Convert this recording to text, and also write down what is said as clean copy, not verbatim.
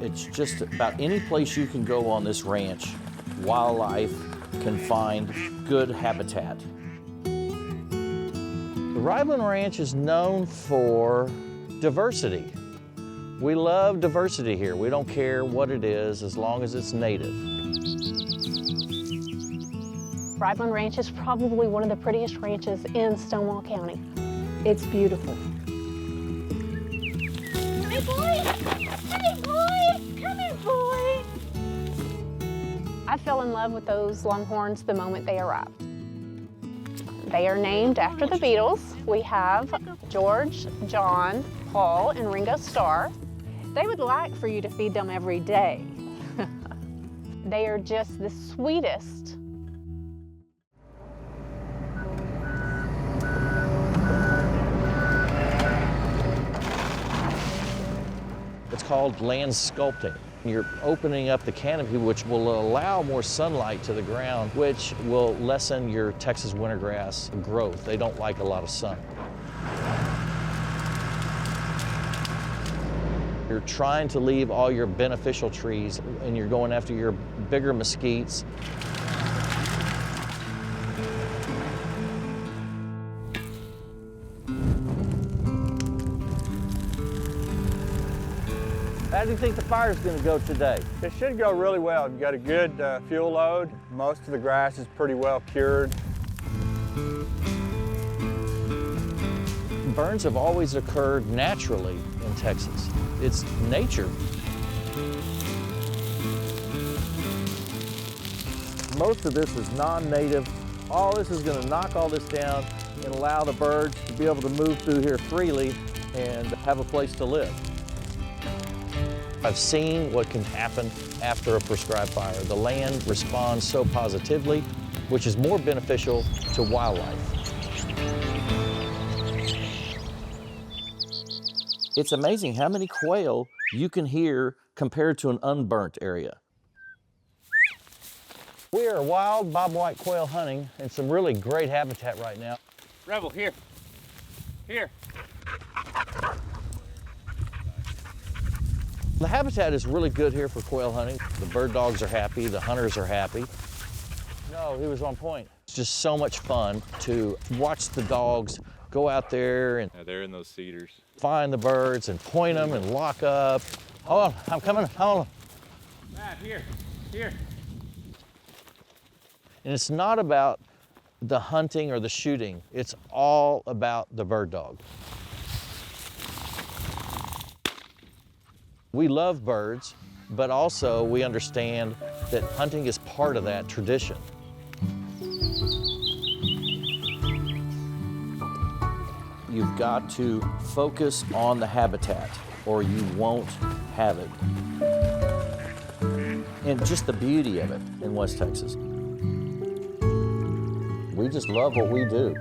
It's just about any place you can go on this ranch, wildlife can find good habitat. The Ribelin Ranch is known for diversity. We love diversity here. We don't care what it is as long as it's native. Ribelin Ranch is probably one of the prettiest ranches in Stonewall County. It's beautiful. Hey, boy! Hey, boy! Come here, boy! I fell in love with those Longhorns the moment they arrived. They are named after the Beatles. We have George, John, Paul, and Ringo Starr. They would like for you to feed them every day. They are just the sweetest. It's called land sculpting. You're opening up the canopy, which will allow more sunlight to the ground, which will lessen your Texas wintergrass growth. They don't like a lot of sun. You're trying to leave all your beneficial trees, and you're going after your bigger mesquites. How do you think the fire's going to go today? It should go really well. You've got a good fuel load. Most of the grass is pretty well cured. Burns have always occurred naturally in Texas. It's nature. Most of this is non-native. All this is going to knock all this down and allow the birds to be able to move through here freely and have a place to live. I've seen what can happen after a prescribed fire. The land responds so positively, which is more beneficial to wildlife. It's amazing how many quail you can hear compared to an unburnt area. We are wild bobwhite quail hunting in some really great habitat right now. Rebel, here. Here. The habitat is really good here for quail hunting. The bird dogs are happy, the hunters are happy. No, he was on point. It's just so much fun to watch the dogs go out there and They're in those cedars. find the birds and point them and lock up. Hold on, I'm coming, hold on. Matt, here. And it's not about the hunting or the shooting. It's all about the bird dog. We love birds, but also we understand that hunting is part of that tradition. You've got to focus on the habitat or you won't have it. And just the beauty of it in West Texas. We just love what we do.